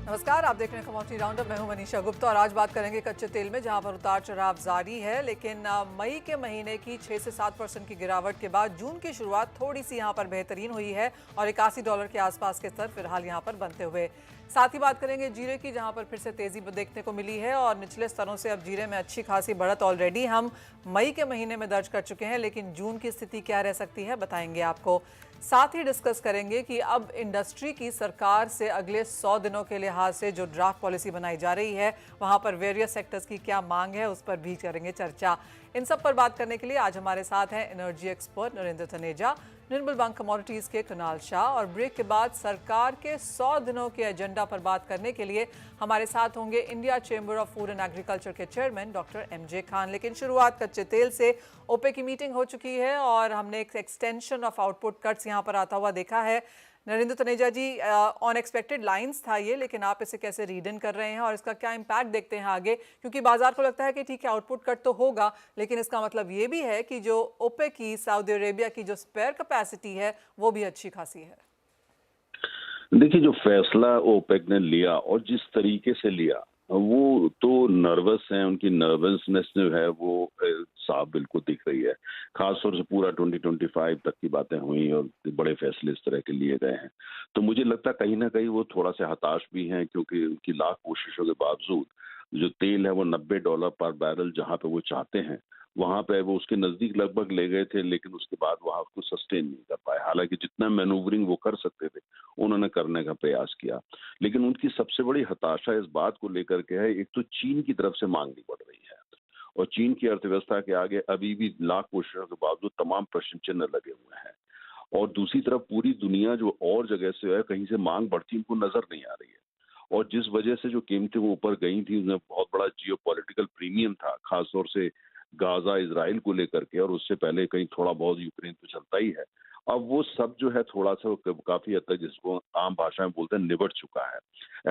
नमस्कार, आप देख रहे हैं कमोडिटी राउंडअप। मैं हूं मनीषा गुप्ता और आज बात करेंगे कच्चे तेल में, जहां पर उतार चढ़ाव जारी है। लेकिन मई के महीने की 6 से 7% की गिरावट के बाद जून की शुरुआत थोड़ी सी यहां पर बेहतरीन हुई है और $81 के आसपास के स्तर फिलहाल यहां पर बनते हुए। साथ ही बात करेंगे जीरे की, जहां पर फिर से तेजी देखने को मिली है और निचले स्तरों से अब जीरे में अच्छी खासी बढ़त ऑलरेडी हम मई के महीने में दर्ज कर चुके हैं। लेकिन जून की स्थिति क्या रह सकती है, बताएंगे आपको। साथ ही डिस्कस करेंगे कि अब इंडस्ट्री की सरकार से अगले 100 दिनों के लिहाज से जो ड्राफ्ट पॉलिसी बनाई जा रही है, वहां पर वेरियस सेक्टर्स की क्या मांग है, उस पर भी करेंगे चर्चा। इन सब पर बात करने के लिए आज हमारे साथ हैं एनर्जी एक्सपर्ट नरेंद्र तनेजा, निर्मल बैंक कमोडिटीज के कुणाल शाह और ब्रेक के बाद सरकार के 100 दिनों के एजेंडा पर बात करने के लिए हमारे साथ होंगे India chamber of food and agriculture के चेयरमैन डॉक्टर एमजे खान। लेकिन शुरुआत कच्चे तेल से। ओपेक की मीटिंग हो चुकी है और हमने एक एक्सटेंशन ऑफ आउटपुट कट्स यहां पर आता हुआ देखा है। नरेंद्र तनेजा जी, अनएक्सपेक्टेड लाइंस था ये, लेकिन आप इसे कैसे रीड इन कर रहे हैं और इसका क्या इम्पैक्ट देखते हैं आगे? क्योंकि बाजार को लगता है कि ठीक है, आउटपुट कट तो होगा, लेकिन इसका मतलब ये भी है कि जो ओपेक की, सऊदी अरेबिया की जो स्पेयर कैपेसिटी है, वो भी अच्छी खासी है। देखिए, जो फैसला ओपेक ने लिया और जिस तरीके से लिया, वो तो नर्वस हैं। उनकी नर्वसनेस जो है वो साफ बिल्कुल दिख रही है। खास तौर से पूरा 2025 तक की बातें हुई और बड़े फैसले इस तरह के लिए गए हैं। तो मुझे लगता है कहीं ना कहीं वो थोड़ा सा हताश भी हैं, क्योंकि उनकी लाख कोशिशों के बावजूद जो तेल है वो $90 पर बैरल जहां पे वो चाहते हैं, वहां पे वो उसके नजदीक लगभग ले गए थे, लेकिन उसके बाद वहां उसको सस्टेन नहीं कर पाए। हालांकि जितना मैनूवरिंग वो कर सकते थे उन्होंने करने का प्रयास किया, लेकिन उनकी सबसे बड़ी हताशा इस बात को लेकर के है, एक तो चीन की तरफ से मांग नहीं बढ़ रही है और चीन की अर्थव्यवस्था के आगे अभी भी लाख कोशिशों के बावजूद तमाम प्रश्न चिन्ह लगे हुए हैं। और दूसरी तरफ पूरी दुनिया जो और जगह से है, कहीं से मांग बढ़ती उनको नजर नहीं आ रही है। और जिस वजह से जो कीमतें वो ऊपर गई थी, उसमें बहुत बड़ा जियो पॉलिटिकल प्रीमियम था, खासतौर से गाजा इसराइल को लेकर के, और उससे पहले कहीं थोड़ा बहुत यूक्रेन तो चलता ही है। अब वो सब जो है थोड़ा सा काफी हद तक, जिसको आम भाषा में बोलते हैं, निबट चुका है।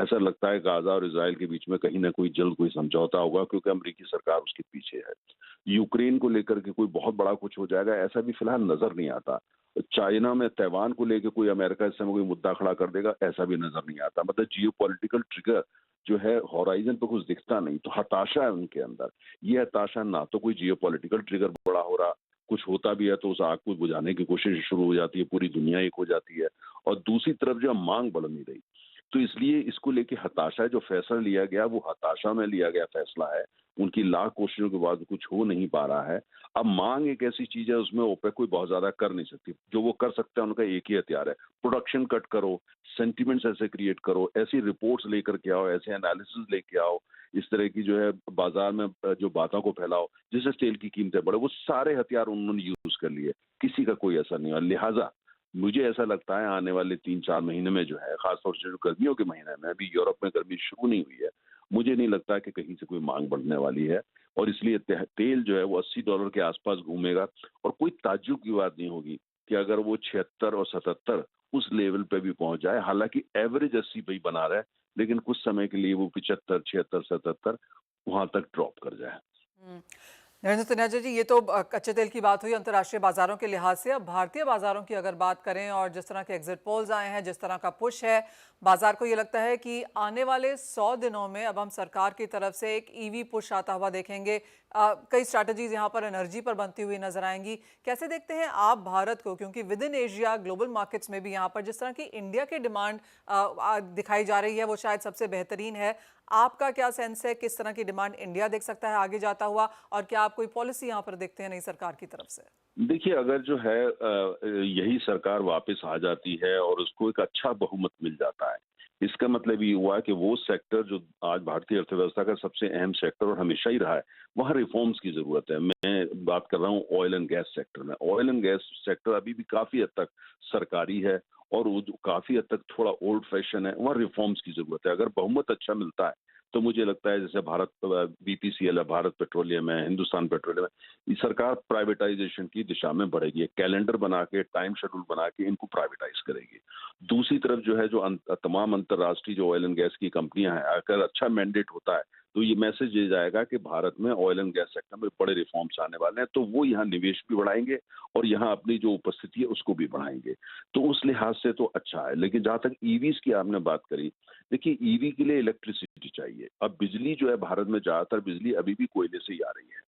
ऐसा लगता है गाजा और इसराइल के बीच में कहीं ना कोई जल्द कोई समझौता होगा, क्योंकि अमेरिकी सरकार उसके पीछे है। यूक्रेन को लेकर के कोई बहुत बड़ा कुछ हो जाएगा ऐसा भी फिलहाल नजर नहीं आता। चाइना में तैवान को लेकर कोई अमेरिका इस समय कोई मुद्दा खड़ा कर देगा ऐसा भी नजर नहीं आता। मतलब जियो पॉलिटिकल ट्रिगर जो है होराइजन पे कुछ दिखता नहीं, तो हताशा है उनके अंदर। ये हताशा, ना तो कोई जियो पॉलिटिकल ट्रिगर बड़ा हो रहा, कुछ होता भी है तो उस आग को बुझाने की कोशिश शुरू हो जाती है, पूरी दुनिया एक हो जाती है, और दूसरी तरफ जो मांग बढ़ नहीं रही। तो इसलिए इसको लेके हताशा है। जो फैसला लिया गया वो हताशा में लिया गया फैसला है। उनकी लाख कोशिशों के बाद कुछ हो नहीं पा रहा है। अब मांग एक ऐसी चीज है, उसमें ओपेक कोई बहुत ज्यादा कर नहीं सकती। जो वो कर सकते हैं उनका एक ही हथियार है, प्रोडक्शन कट करो, सेंटिमेंट्स ऐसे क्रिएट करो, ऐसी रिपोर्ट्स लेकर के आओ, ऐसे एनालिसिस लेके आओ, इस तरह की जो है बाजार में जो बातों को फैलाओ जिससे तेल की कीमतें बढ़े। वो सारे हथियार उन्होंने यूज कर लिए, किसी का कोई असर नहीं हुआ। लिहाजा मुझे ऐसा लगता है आने वाले 3-4 महीने में जो है, खासतौर से जो गर्मियों के महीने में, अभी यूरोप में गर्मी शुरू नहीं हुई है, मुझे नहीं लगता कि कहीं से कोई मांग बढ़ने वाली है। और इसलिए तेल जो है वो $80 के आसपास घूमेगा। और कोई ताज्जुब की बात नहीं होगी कि अगर वो 76 और 77 उस लेवल पे भी पहुंच जाए। हालांकि एवरेज 80 पे ही बना रहे, लेकिन कुछ समय के लिए वो 75, 76, 77 वहां तक ड्रॉप कर जाए। नरेंद्र तनेजा जी, ये तो कच्चे तेल की बात हुई अंतर्राष्ट्रीय बाजारों के लिहाज से। अब भारतीय बाजारों की अगर बात करें और जिस तरह के एग्जिट पोल्स आए हैं, जिस तरह का पुश है, बाजार को ये लगता है कि आने वाले 100 दिनों में अब हम सरकार की तरफ से एक ईवी पुश आता हुआ देखेंगे। कई स्ट्रैटेजीज यहाँ पर एनर्जी पर बनती हुई नजर आएंगी। कैसे देखते हैं आप भारत को? क्योंकि with in Asia global markets में भी यहाँ पर जिस तरह की इंडिया की डिमांड दिखाई जा रही है, वो शायद सबसे बेहतरीन है। आपका क्या सेंस है, किस तरह की डिमांड इंडिया देख सकता है आगे जाता हुआ, और क्या आप कोई पॉलिसी यहाँ पर देखते हैं नई सरकार की तरफ से? देखिए, अगर जो है यही सरकार वापस आ जाती है और उसको एक अच्छा बहुमत मिल जाता है, इसका मतलब ये हुआ कि वो सेक्टर जो आज भारतीय अर्थव्यवस्था का सबसे अहम सेक्टर और हमेशा ही रहा है, वहाँ रिफॉर्म्स की जरूरत है। मैं बात कर रहा हूँ ऑयल एंड गैस सेक्टर में। ऑयल एंड गैस सेक्टर अभी भी काफी हद तक सरकारी है और वो काफी हद तक थोड़ा ओल्ड फैशन है, वहाँ रिफॉर्म्स की जरूरत है। अगर बहुमत अच्छा मिलता है तो मुझे लगता है, जैसे भारत बीपीसीएल है, भारत पेट्रोलियम है, हिंदुस्तान पेट्रोलियम है, ये सरकार प्राइवेटाइजेशन की दिशा में बढ़ेगी। कैलेंडर बना के, टाइम शेड्यूल बना के इनको प्राइवेटाइज करेगी। दूसरी तरफ जो है, जो तमाम अंतर्राष्ट्रीय जो ऑयल एंड गैस की कंपनियां हैं, अगर अच्छा मैंडेट होता है तो ये मैसेज ये जाएगा कि भारत में ऑयल एंड गैस सेक्टर में बड़े रिफॉर्म्स आने वाले हैं, तो वो यहाँ निवेश भी बढ़ाएंगे और यहाँ अपनी जो उपस्थिति है उसको भी बढ़ाएंगे। तो उस लिहाज से तो अच्छा है। लेकिन जहां तक ईवीज की आपने बात करी, देखिए ईवी के लिए इलेक्ट्रिसिटी चाहिए। अब बिजली जो है भारत में ज्यादातर बिजली अभी भी कोयले से ही आ रही है।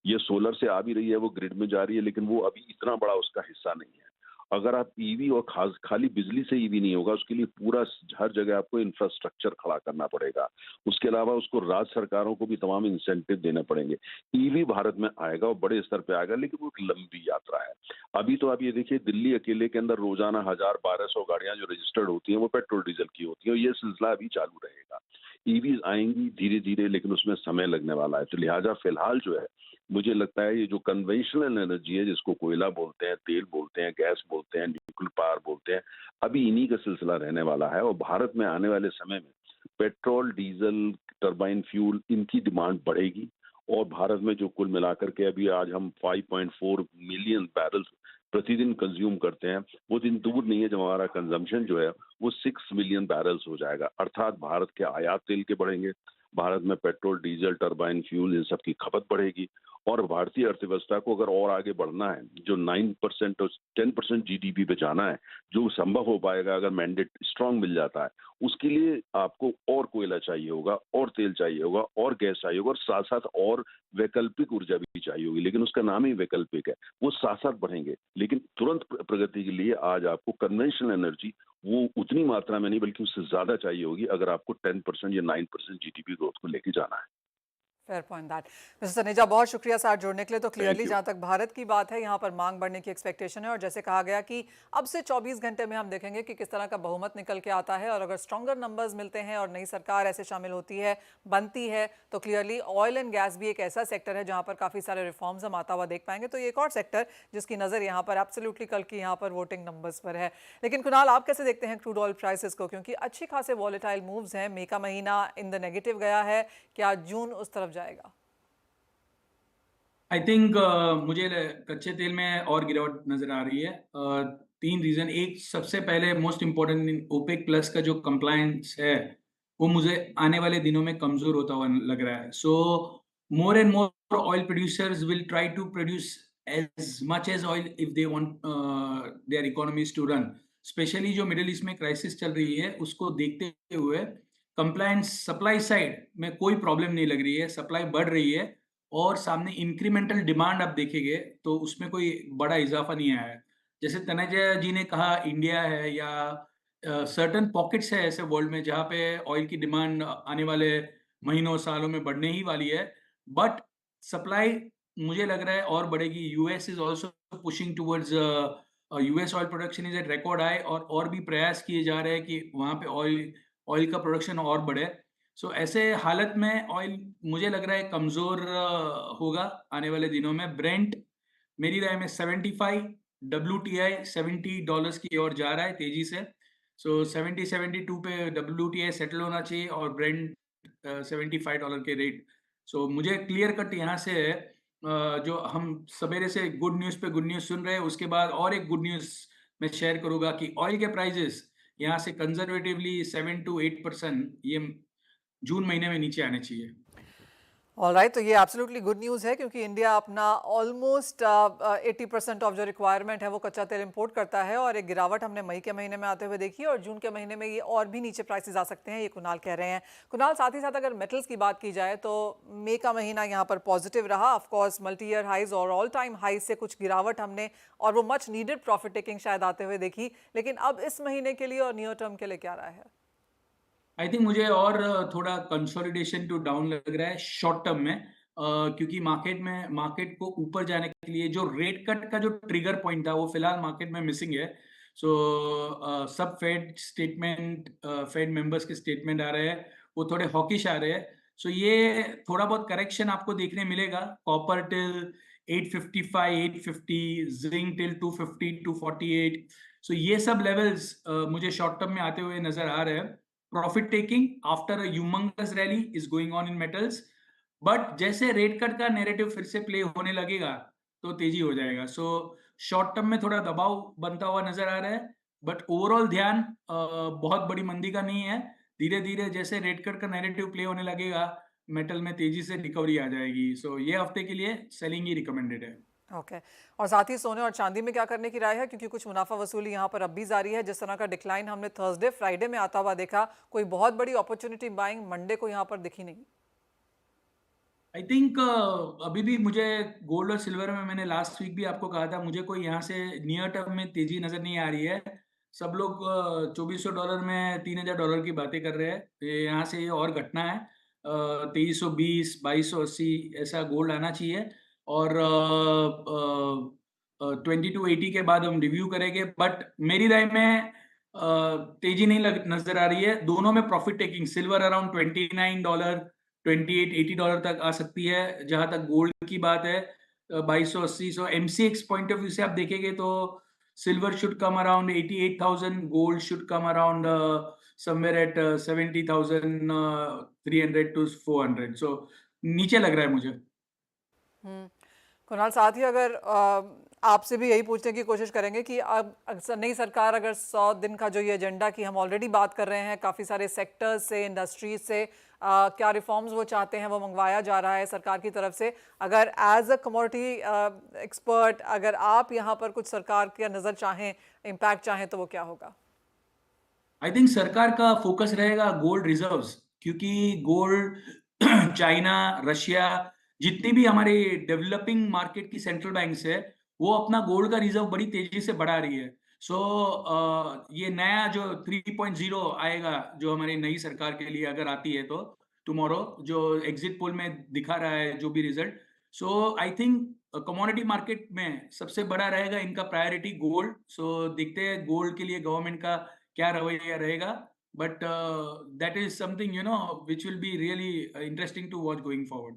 ये सोलर से आ भी रही है, वो ग्रिड में जा रही है, लेकिन वो अभी इतना बड़ा उसका हिस्सा नहीं है। अगर आप ईवी और खास खाली बिजली से ईवी नहीं होगा, उसके लिए पूरा हर जगह आपको इंफ्रास्ट्रक्चर खड़ा करना पड़ेगा। उसके अलावा उसको राज्य सरकारों को भी तमाम इंसेंटिव देने पड़ेंगे। ईवी भारत में आएगा और बड़े स्तर पे आएगा, लेकिन वो एक लंबी यात्रा है। अभी तो आप ये देखिए, दिल्ली अकेले के अंदर रोजाना 1000-1200 गाड़ियां जो रजिस्टर्ड होती हैं वो पेट्रोल डीजल की होती हैं, और ये सिलसिला अभी चालू रहेगा। ईवीज आएंगी धीरे धीरे, लेकिन उसमें समय लगने वाला है। तो लिहाजा फिलहाल जो है, मुझे लगता है ये जो कन्वेंशनल एनर्जी है, जिसको कोयला बोलते हैं, तेल बोलते हैं, गैस बोलते हैं, न्यूक्लियर पावर बोलते हैं, अभी इन्हीं का सिलसिला रहने वाला है। और भारत में आने वाले समय में पेट्रोल, डीजल, टरबाइन फ्यूल, इनकी डिमांड बढ़ेगी। और भारत में जो कुल मिलाकर के अभी आज हम 5.4 मिलियन बैरल्स प्रतिदिन कंज्यूम करते हैं, वो दिन दूर नहीं है जब हमारा कंजम्पशन जो है वो 6 मिलियन बैरल्स हो जाएगा। अर्थात भारत के आयात तेल के बढ़ेंगे, भारत में पेट्रोल, डीजल, टरबाइन फ्यूल, इन सब की खपत बढ़ेगी। और भारतीय अर्थव्यवस्था को अगर और आगे बढ़ना है, जो 9% और 10% जीडीपी पे जाना है, जो संभव हो पाएगा अगर मैंडेट स्ट्रांग मिल जाता है, उसके लिए आपको और कोयला चाहिए होगा, और तेल चाहिए होगा, और गैस चाहिए होगा, और साथ साथ और वैकल्पिक ऊर्जा भी चाहिए होगी। लेकिन उसका नाम ही वैकल्पिक है, वो साथ साथ बढ़ेंगे। लेकिन तुरंत प्रगति के लिए आज आपको कन्वेंशनल एनर्जी वो उतनी मात्रा में नहीं, बल्कि उससे ज्यादा चाहिए होगी, अगर आपको 10% या 9% जीडीपी ग्रोथ को लेके जाना है। Fair point that. Mister Taneja, बहुत शुक्रिया साथ जुड़ने के लिए। तो थैंक क्लियरली यू। जहां तक भारत की बात है, यहाँ पर मांग बढ़ने की एक्सपेक्टेशन है, और जैसे कहा गया कि अब से 24 घंटे में हम देखेंगे कि किस तरह का बहुमत निकल के आता है। और अगर स्ट्रॉन्गर नंबर्स मिलते हैं और नई सरकार ऐसे शामिल होती है, बनती है, तो क्लियरली ऑयल एंड गैस भी एक ऐसा सेक्टर है जहां पर काफ़ी सारे रिफॉर्म्स हम आता हुआ देख पाएंगे। तो ये एक और सेक्टर जिसकी नज़र यहाँ पर एब्सोल्युटली कल की यहाँ पर वोटिंग नंबर्स पर है। लेकिन कुणाल, आप कैसे देखते हैं क्रूड ऑयल प्राइसेस को? क्योंकि अच्छी खासे वॉलेटाइल मूव्स हैं, मई का महीना इन द नेगेटिव गया है, क्या जून उस तरफ जाएगा? आई थिंक मुझे कच्चे तेल में और गिरावट नजर आ रही है। तीन रीजन। एक, सबसे पहले मोस्ट इम्पोर्टेंट, ओपेक प्लस का जो कंप्लायंस है वो मुझे आने वाले दिनों में कमजोर होता हुआ लग रहा है। So more and more oil producers will try to produce as much as oil if they want their economies to run. Specially जो मिडिल ईस्ट में क्राइसिस चल रही है उसको देखते हुए कंप्लायंस सप्लाई साइड में कोई प्रॉब्लम नहीं लग रही है, सप्लाई बढ़ रही है। और सामने इंक्रीमेंटल डिमांड आप देखेंगे तो उसमें कोई बड़ा इजाफा नहीं आया है। जैसे तनेजा जी ने कहा, इंडिया है या सर्टेन पॉकेट्स है ऐसे वर्ल्ड में जहाँ पे ऑयल की डिमांड आने वाले महीनों सालों में बढ़ने ही वाली है। बट सप्लाई मुझे लग रहा है और बढ़ेगी। US is also pushing towards, US oil production is at record high, और भी प्रयास किए जा रहे हैं कि वहाँ पे ऑयल ऑयल का प्रोडक्शन और बढ़े। सो ऐसे हालत में ऑयल मुझे लग रहा है कमजोर होगा आने वाले दिनों में। ब्रेंट मेरी राय में 75, WTI $70 की ओर जा रहा है तेजी से। सो 70-72 पे WTI सेटल होना चाहिए और ब्रेंट $75 के रेट। सो मुझे क्लियर कट यहाँ से है, जो हम सवेरे से गुड न्यूज़ पे गुड न्यूज़ सुन रहे हैं, उसके बाद और एक गुड न्यूज़ मैं शेयर करूंगा कि ऑयल के प्राइजेस यहाँ से कंजर्वेटिवली 7 to 8% ये जून महीने में नीचे आने चाहिए। ऑलराइट, तो ये एब्सोल्युटली गुड न्यूज़ है, क्योंकि इंडिया अपना ऑलमोस्ट 80% ऑफ जो रिक्वायरमेंट है वो कच्चा तेल इंपोर्ट करता है, और एक गिरावट हमने मई के महीने में आते हुए देखी, और जून के महीने में ये और भी नीचे प्राइसेस आ सकते हैं, ये कुणाल कह रहे हैं। कुणाल, साथ ही साथ अगर मेटल्स की बात की जाए तो मई का महीना यहाँ पर पॉजिटिव रहा। ऑफकोर्स मल्टी ईयर हाइज और ऑल टाइम हाइज से कुछ गिरावट हमने, और वो मच नीडेड प्रॉफिट टेकिंग शायद आते हुए देखी। लेकिन अब इस महीने के लिए और नियर टर्म के लिए क्या रहा है? आई थिंक मुझे और थोड़ा कंसोलिडेशन टू डाउन लग रहा है शॉर्ट टर्म में, क्योंकि मार्केट को ऊपर जाने के लिए जो रेट कट का जो ट्रिगर पॉइंट था वो फिलहाल मार्केट में मिसिंग है। सो सब फेड मेंबर्स के स्टेटमेंट आ रहे हैं, वो थोड़े हॉकिश आ रहे हैं। सो ये थोड़ा बहुत करेक्शन आपको देखने मिलेगा। Copper till 855, 850, zinc till 250, 248। सो ये सब लेवल्स मुझे शॉर्ट टर्म में आते हुए नजर आ रहे हैं। Profit taking after a humongous rally is going on in metals. But जैसे रेट कट का नैरेटिव फिर से प्ले होने लगेगा तो तेजी हो जाएगा। सो शॉर्ट टर्म में थोड़ा दबाव बनता हुआ नजर आ रहा है। बट ओवरऑल ध्यान बहुत बड़ी मंदी का नहीं है। धीरे धीरे जैसे रेट कट का नैरेटिव प्ले होने लगेगा, मेटल में तेजी से रिकवरी आ जाएगी। सो ये हफ्ते के लिए सेलिंग ही रिकमेंडेड है। ओके। और साथ ही सोने और चांदी में क्या करने की राय है, क्योंकि कुछ मुनाफा वसूली यहाँ पर अब भी जारी है। जिस तरह का डिक्लाइन हमने थर्सडे फ्राइडे में आता हुआ देखा, कोई बहुत बड़ी अपॉर्चुनिटी बाइंग मंडे को यहाँ पर दिखी नहीं। आई थिंक अभी भी मुझे गोल्ड और सिल्वर में, मैंने लास्ट वीक भी आपको कहा था, मुझे कोई यहाँ से नियर टर्म में तेजी नजर नहीं आ रही है। सब लोग $2400 में $3000 की बातें कर रहे हैं। यहाँ से ये और घटना है। 2320, 2280 ऐसा गोल्ड आना चाहिए। और 2280 के बाद हम रिव्यू करेंगे। बट मेरी राय में तेजी नहीं नजर आ रही है। दोनों में प्रॉफिट टेकिंग, सिल्वर अराउंड $29, $28-80 तक आ सकती है। जहां तक गोल्ड की बात है 2280। सो एमसीएक्स पॉइंट ऑफ व्यू से आप देखेंगे तो silver should come around 88,000, gold should come around somewhere eight 70,300 to 400। सो नीचे लग रहा है मुझे। कुणाल, साथ ही अगर आपसे भी यही पूछने की कोशिश करेंगे कि अब अक्सर नई सरकार अगर 100 दिन का जो ये एजेंडा की हम ऑलरेडी बात कर रहे हैं, काफ़ी सारे सेक्टर्स से, इंडस्ट्रीज से क्या रिफॉर्म्स वो चाहते हैं वो मंगवाया जा रहा है सरकार की तरफ से। अगर एज अ कमोडिटी एक्सपर्ट अगर आप यहाँ पर कुछ सरकार की नज़र चाहें, इम्पैक्ट चाहें, तो वो क्या होगा? आई थिंक सरकार का फोकस रहेगा गोल्ड रिजर्व्स, क्योंकि गोल्ड चाइना, रशिया, जितनी भी हमारे डेवलपिंग मार्केट की सेंट्रल बैंक्स है, वो अपना गोल्ड का रिजर्व बड़ी तेजी से बढ़ा रही है। सो ये नया जो 3.0 आएगा, जो हमारी नई सरकार के लिए अगर आती है तो टुमारो, जो एग्जिट पोल में दिखा रहा है जो भी result, so I think commodity market में सबसे बड़ा रहेगा इनका प्रायोरिटी गोल्ड। सो देखते हैं गोल्ड के लिए गवर्नमेंट का क्या रवैया रहेगा। But that is something which will be really interesting to watch going forward.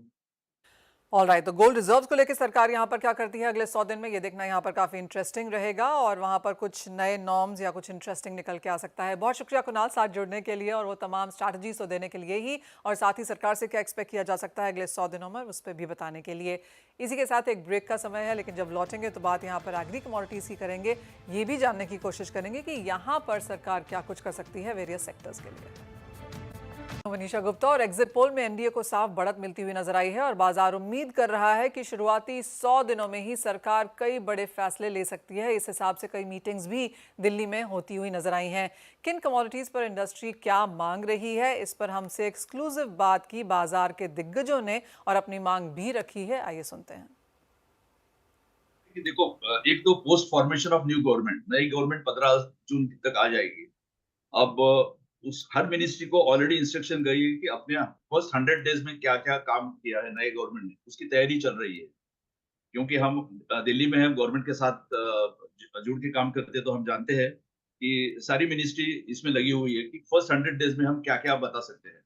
All right, तो गोल्ड रिजर्व्स को लेकर सरकार यहाँ पर क्या करती है अगले 100 दिन में, ये देखना यहाँ पर काफ़ी इंटरेस्टिंग रहेगा। और वहाँ पर कुछ नए नॉर्म्स या कुछ इंटरेस्टिंग निकल के आ सकता है। बहुत शुक्रिया कुणाल, साथ जुड़ने के लिए और वो तमाम स्ट्रैटेजीज तो देने के लिए ही, और साथ ही सरकार से क्या एक्सपेक्ट किया जा सकता है अगले 100 दिनों में, उस पर भी बताने के लिए। इसी के साथ एक ब्रेक का समय है, लेकिन जब लौटेंगे तो बात यहाँ पर एग्री कमोडिटीज़ की करेंगे। ये भी जानने की कोशिश करेंगे कि यहाँ पर सरकार क्या कुछ कर सकती है वेरियस सेक्टर्स के लिए। मनीषा गुप्ता, और एग्जिट पोल में एनडीए को साफ बढ़त मिलती हुई नजर आई है और बाजार उम्मीद कर रहा है कि शुरुआती 100 दिनों में ही सरकार कई बड़े फैसले ले सकती है। इस हिसाब से कई मीटिंग्स भी दिल्ली में होती हुई नजर आई हैं। किन कमोडिटीज पर इंडस्ट्री क्या मांग रही है, इस पर हमसे एक्सक्लूसिव बात की बाजार के दिग्गजों ने और अपनी मांग भी रखी है। आइए सुनते हैं। देखो, एक तो post formation of new government, नई गवर्नमेंट 15 जून तक आ जाएगी। अब उस हर मिनिस्ट्री को ऑलरेडी इंस्ट्रक्शन गई है कि अपने फर्स्ट 100 डेज में क्या क्या काम किया है नए गवर्नमेंट ने, उसकी तैयारी चल रही है। क्योंकि हम दिल्ली में हम गवर्नमेंट के साथ जुड़ के काम करते हैं, तो हम जानते हैं कि सारी मिनिस्ट्री इसमें लगी हुई है कि फर्स्ट 100 डेज में हम क्या क्या बता सकते हैं।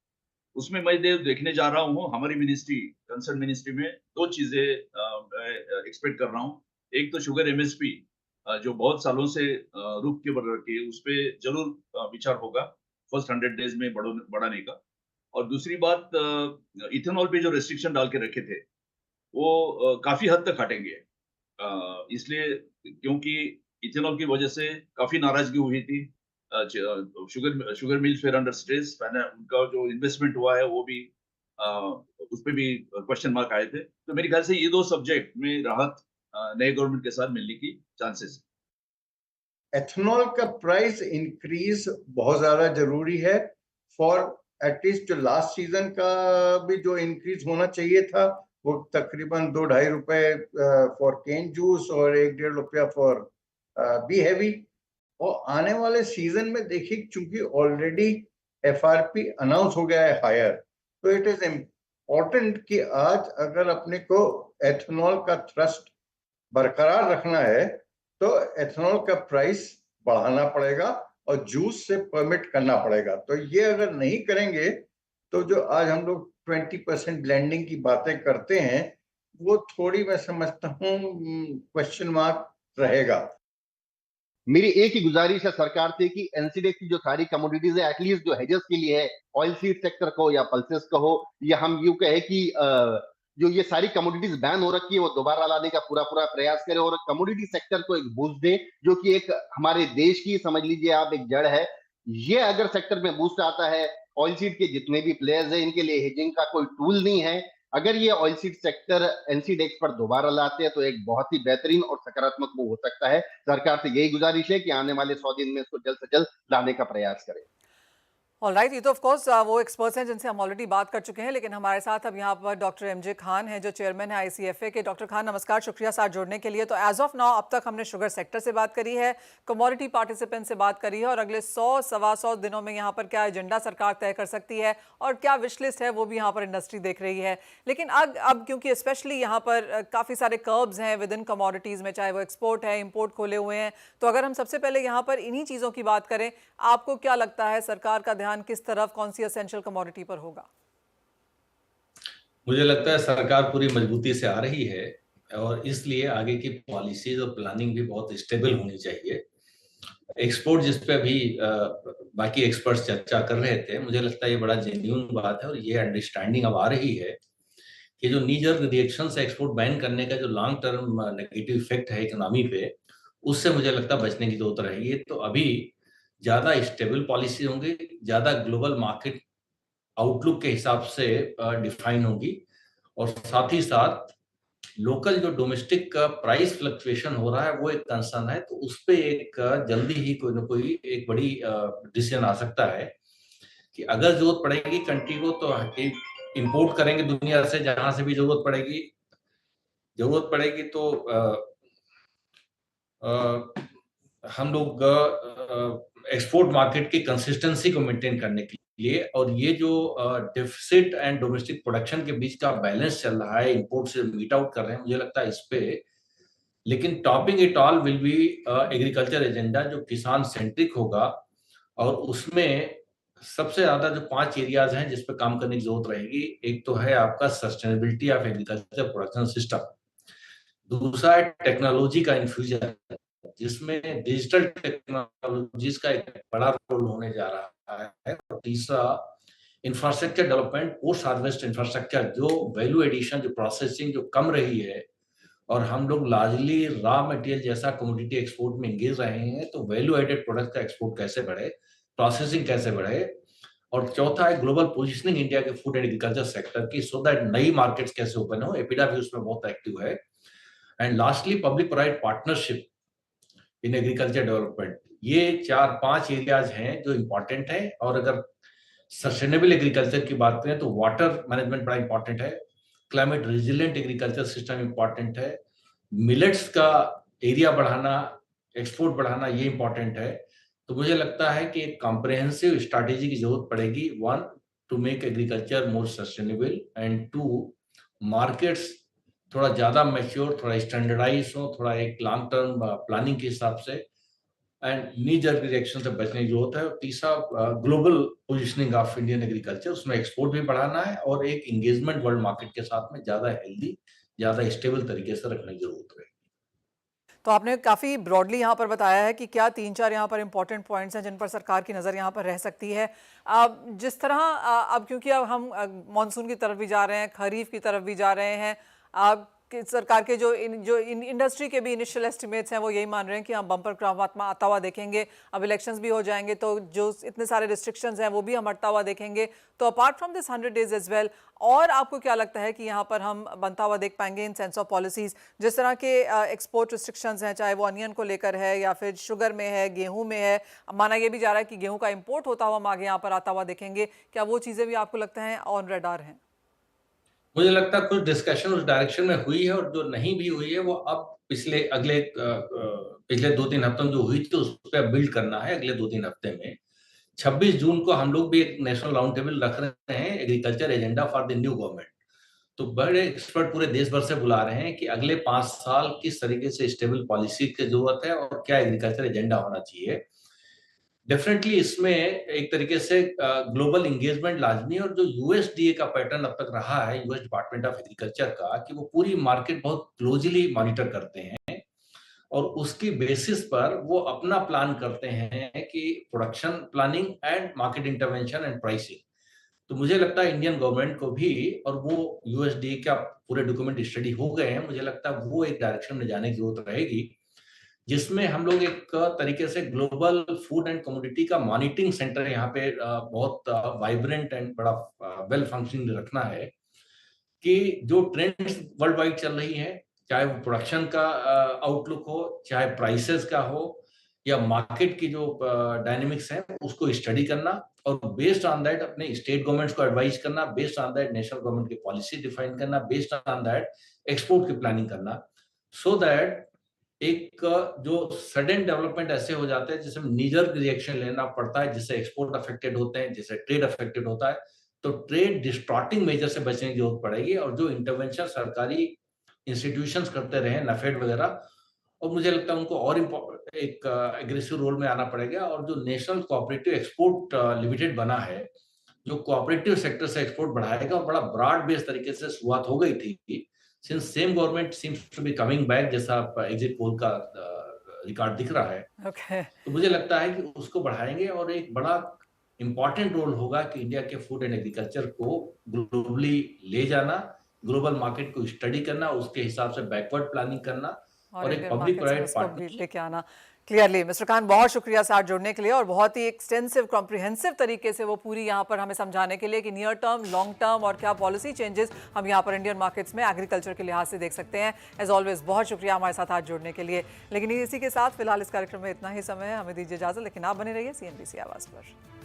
उसमें मैं देखने जा रहा हूँ हमारी मिनिस्ट्री, कंसर्न मिनिस्ट्री में 2 चीजें एक्सपेक्ट कर रहा हूँ। एक तो शुगर एमएसपी, जो बहुत सालों से रुक के बढ़ रखी है, उस पर जरूर विचार होगा फर्स्ट 100 डेज में बढ़ाने का। और दूसरी बात, इथेनॉल पे जो रेस्ट्रिक्शन डाल के रखे थे वो काफी हद तक हटेंगे। इसलिए क्योंकि इथेनॉल की वजह से काफी नाराजगी हुई थी। Sugar mills were under stress, उनका जो इन्वेस्टमेंट हुआ है वो भी उस पर भी क्वेश्चन मार्क आए थे। तो मेरे ख्याल से ये 2 सब्जेक्ट में राहत नए गवर्नमेंट के साथ मिलने की चांसेस। एथेनॉल का प्राइस इंक्रीज बहुत ज्यादा जरूरी है फॉर एटलीस्ट जो लास्ट सीजन का भी जो इंक्रीज होना चाहिए था, वो तकरीबन 2-2.5 रुपए फॉर केन जूस और 1-1.5 रुपया फॉर बी हैवी। और आने वाले सीजन में देखिए, चूंकि ऑलरेडी एफआरपी अनाउंस हो गया है हायर, तो इट इज इम्पोर्टेंट कि आज अगर अपने को एथेनॉल का थ्रस्ट बरकरार रखना है तो एथेनॉल का प्राइस बढ़ाना पड़ेगा और जूस से परमिट करना पड़ेगा। तो ये अगर नहीं करेंगे तो जो आज हम लोग 20% ब्लेंडिंग की बातें करते हैं, वो थोड़ी, मैं समझता हूँ, क्वेश्चन मार्क रहेगा। मेरी एक ही गुजारिश है सरकार से कि एनसीडीएक्स की जो सारी कमोडिटीज है, एटलीस्ट जो हेजेस के लिए है, ऑयल सीड सेक्टर को या पल्सेस को हो, या हम यूं कहे कि जो ये सारी कमोडिटीज बैन हो रखी है वो दोबारा लाने का पूरा प्रयास करें और कमोडिटी सेक्टर को एक बूस्ट दे, जो कि एक हमारे देश की, समझ लीजिए आप, एक जड़ है। ये अगर सेक्टर में बूस्ट आता है ऑयल सीड के जितने भी प्लेयर्स हैं इनके लिए हेजिंग का कोई टूल नहीं है। अगर ये ऑयल सीड सेक्टर एनसीडेक्स पर दोबारा लाते हैं तो एक बहुत ही बेहतरीन और सकारात्मक मूव हो सकता है। सरकार से यही गुजारिश है कि आने वाले 100 दिन में इसको जल्द से जल्द लाने का प्रयास करें। ऑलराइट, ये तो ऑफ कोर्स वो एक्सपर्ट्स हैं जिनसे हम ऑलरेडी बात कर चुके हैं, लेकिन हमारे साथ अब यहाँ पर डॉक्टर एमजे खान हैं जो चेयरमैन है आईसीएफए के। डॉक्टर खान नमस्कार, शुक्रिया साथ जुड़ने के लिए। तो एज ऑफ नाउ अब तक हमने शुगर सेक्टर से बात करी है, कमोडिटी पार्टिसिपेंट से बात करी है, और अगले 100-125 दिनों में यहाँ पर क्या एजेंडा सरकार तय कर सकती है और क्या विश लिस्ट है वो भी यहाँ पर इंडस्ट्री देख रही है। लेकिन अब क्योंकि स्पेशली यहाँ पर काफ़ी सारे कर्ब्स हैं विद इन कमोडिटीज़ में, चाहे वो एक्सपोर्ट है, इम्पोर्ट खोले हुए हैं, तो अगर हम सबसे पहले यहाँ पर इन्हीं चीज़ों की बात करें, आपको क्या लगता है सरकार का ध्यान किस तरफ, कौन सी एसेंशियल कमोडिटी पर होगा? मुझे लगता है सरकार पूरी मजबूती से आ रही है और इसलिए आगे की पॉलिसीज और प्लानिंग भी बहुत स्टेबल होनी चाहिए। एक्सपोर्ट जिस पे अभी बाकी एक्सपर्ट्स चर्चा कर रहे थे, मुझे लगता है ये बड़ा जेन्युइन बात है और ये अंडरस्टैंडिंग अब आ रही है कि जो नी जर्क रिएक्शन से एक्सपोर्ट बैन करने का जो लॉन्ग टर्म नेगेटिव इफेक्ट है इकोनॉमी पे, उससे मुझे लगता है बचने की जरूरत रहेगी। तो अभी ज्यादा स्टेबल पॉलिसी होंगी, ज्यादा ग्लोबल मार्केट आउटलुक के हिसाब से डिफाइन होगी, और साथ ही साथ लोकल जो डोमेस्टिक का प्राइस फ्लक्चुएशन हो रहा है वो एक कंसर्न है। तो उस पे एक जल्दी ही कोई ना कोई एक बड़ी डिसीजन आ सकता है कि अगर जरूरत पड़ेगी कंट्री को तो इंपोर्ट करेंगे दुनिया से, जहां से भी जरूरत पड़ेगी तो हम लोग एक्सपोर्ट मार्केट की कंसिस्टेंसी को मेंटेन करने के लिए, और ये जो डेफिसिट एंड डोमेस्टिक प्रोडक्शन के बीच का बैलेंस चल रहा है, इंपोर्ट से मीट आउट कर रहे हैं, मुझे लगता है इस पे। लेकिन topping it all will be agriculture agenda जो किसान सेंट्रिक होगा, और उसमें सबसे ज्यादा जो 5 एरियाज हैं जिस पे काम करने की जरूरत रहेगी। एक तो है आपका sustainability of agriculture production system, दूसरा है टेक्नोलॉजी का इन्फ्यूजन जिसमें डिजिटल टेक्नोलॉजीज का एक बड़ा रोल होने जा रहा है, और तीसरा infrastructure development, post harvest infrastructure, जो वैल्यू एडिशन, जो प्रोसेसिंग जो कम रही है, और हम लोग लार्जली रॉ मटेरियल जैसा कमोडिटी एक्सपोर्ट में इंगेज रहे हैं, तो वैल्यू एडेड प्रोडक्ट का एक्सपोर्ट कैसे बढ़े, प्रोसेसिंग कैसे बढ़े, और चौथा है ग्लोबल पोजिशनिंग इंडिया के फूड एंड एग्रीकल्चर सेक्टर की, सो दैट नई मार्केट्स कैसे ओपन हो। एपीडा भी उसमें बहुत एक्टिव है। And lastly public private partnership in agriculture development. ये 4-5 एरियाज हैं जो इंपॉर्टेंट है। और अगर सस्टेनेबल एग्रीकल्चर की बात करें तो वाटर मैनेजमेंट बड़ा इंपॉर्टेंट है, climate resilient agriculture system important है, मिलेट्स का एरिया बढ़ाना, एक्सपोर्ट बढ़ाना, ये इंपॉर्टेंट है। तो मुझे लगता है कि एक कॉम्प्रिहेंसिव स्ट्रैटेजी की जरूरत पड़ेगी। 1 to make agriculture more sustainable, and 2 markets थोड़ा ज्यादा मैच्योर, थोड़ा स्टैंडर्डाइज हो, थोड़ा एक लॉन्ग टर्म प्लानिंग के हिसाब से, एंड नी जर्क रिएक्शन से बचने की जरूरत है। और तीसरा global positioning of Indian agriculture, उसमें एक्सपोर्ट भी बढ़ाना है और एक एंगेजमेंट वर्ल्ड मार्केट के साथ में ज्यादा हेल्दी, ज्यादा स्टेबल तरीके से रखने की जरूरत है। तो आपने काफ़ी ब्रॉडली यहाँ पर बताया है कि क्या 3-4 यहाँ पर इंपॉर्टेंट पॉइंट्स हैं जिन पर सरकार की नज़र यहाँ पर रह सकती है। जिस तरह अब क्योंकि अब हम मॉनसून की तरफ भी जा रहे हैं, खरीफ की तरफ भी जा रहे हैं, सरकार के जो इंडस्ट्री के भी इनिशियल एस्टिमेट्स हैं वो यही मान रहे हैं कि हम बम्पर क्रॉप आता हुआ देखेंगे। अब इलेक्शंस भी हो जाएंगे तो जो इतने सारे रिस्ट्रिक्शंस हैं वो भी हम हटता हुआ देखेंगे। तो apart from this 100 days as well, और आपको क्या लगता है कि यहाँ पर हम बनता हुआ देख पाएंगे इन सेंस ऑफ पॉलिसीज, जिस तरह के एक्सपोर्ट रिस्ट्रिक्शंस हैं, चाहे वो अनियन को लेकर है या फिर शुगर में है, गेहूँ में है। माना ये भी जा रहा है कि गेहूँ का इम्पोर्ट होता हुआ हम आगे यहाँ पर आता हुआ देखेंगे। क्या वो चीज़ें भी आपको लगता है ऑन रडार हैं? मुझे लगता है कुछ डिस्कशन उस डायरेक्शन में हुई है, और जो नहीं भी हुई है वो अब पिछले 2-3 हफ्तों में जो हुई थी उस पर बिल्ड करना है अगले 2-3 हफ्ते में। 26 जून को हम लोग भी एक नेशनल राउंड टेबल रख रहे हैं, agriculture agenda for the new government. तो बड़े एक्सपर्ट पूरे देश भर से बुला रहे हैं कि अगले 5 साल किस तरीके से स्टेबल पॉलिसी की जरूरत है और क्या एग्रीकल्चर एजेंडा होना चाहिए। डेफिनेटली इसमें एक तरीके से ग्लोबल एंगेजमेंट लाजमी है, और जो यूएसडीए का पैटर्न अब तक रहा है, यूएस डिपार्टमेंट ऑफ एग्रीकल्चर का, कि वो पूरी मार्केट बहुत क्लोजली मॉनिटर करते हैं और उसकी बेसिस पर वो अपना प्लान करते हैं कि production planning and market intervention and pricing. तो मुझे लगता है इंडियन गवर्नमेंट को भी, और वो यूएसडीए का पूरे डॉक्यूमेंट स्टडी हो गए हैं, मुझे लगता है वो एक डायरेक्शन में जाने की जरूरत रहेगी जिसमें हम लोग एक तरीके से ग्लोबल फूड एंड कमोडिटी का मॉनिटरिंग सेंटर यहाँ पे बहुत वाइब्रेंट एंड बड़ा वेल फंक्शनिंग रखना है कि जो ट्रेंड्स वर्ल्ड वाइड चल रही हैं, चाहे वो प्रोडक्शन का आउटलुक हो, चाहे प्राइसेस का हो, या मार्केट की जो डायनेमिक्स हैं उसको स्टडी करना और बेस्ड ऑन दैट अपने स्टेट गवर्नमेंट्स को एडवाइस करना, based on that national government की पॉलिसी डिफाइन करना, बेस्ड ऑन दैट एक्सपोर्ट की प्लानिंग करना, सो दैट एक जो सडन डेवलपमेंट ऐसे हो जाते हैं जिसमें नीजर रिएक्शन लेना पड़ता है, जिससे एक्सपोर्ट अफेक्टेड होते हैं, जिससे ट्रेड अफेक्टेड होता है, तो ट्रेड डिस्टॉर्टिंग मेजर से बचने की जरूरत पड़ेगी। और जो इंटरवेंशन सरकारी इंस्टीट्यूशंस करते रहे, नफेड वगैरह, और मुझे लगता है उनको और एक एग्रेसिव रोल में आना पड़ेगा। और जो नेशनल कोऑपरेटिव एक्सपोर्ट लिमिटेड बना है, जो कोऑपरेटिव सेक्टर से एक्सपोर्ट बढ़ाएगा, और बड़ा ब्रॉड बेस्ड तरीके से शुरुआत हो गई थी, since same government seems to be coming back, जैसा एग्जिट पोल का रिकॉर्ड दिख रहा है। ओके तो मुझे लगता है कि उसको बढ़ाएंगे और एक बड़ा इंपॉर्टेंट रोल होगा कि इंडिया के फूड एंड एग्रीकल्चर को ग्लोबली ले जाना, ग्लोबल मार्केट को स्टडी करना, उसके हिसाब से बैकवर्ड प्लानिंग करना और एक इंडियन पब्लिक मार्केट्स में प्राइवेट उसको भी पार्टनरशिप। लेके आना। क्लियरली मिस्टर खान, बहुत शुक्रिया साथ जुड़ने के लिए और बहुत ही एक्सटेंसिव कॉम्प्रिहेंसिव तरीके से वो पूरी यहाँ पर हमें समझाने के लिए कि नियर टर्म, लॉन्ग टर्म और क्या पॉलिसी चेंजेस हम यहाँ पर इंडियन मार्केट्स में एग्रीकल्चर के लिहाज से देख सकते हैं। एज ऑलवेज बहुत शुक्रिया हमारे साथ आज जुड़ने के लिए। लेकिन इसी के साथ फिलहाल इस कार्यक्रम में इतना ही समय है, हमें दीजिए इजाजत, लेकिन आप बने रहिए CNBC आवाज़ पर।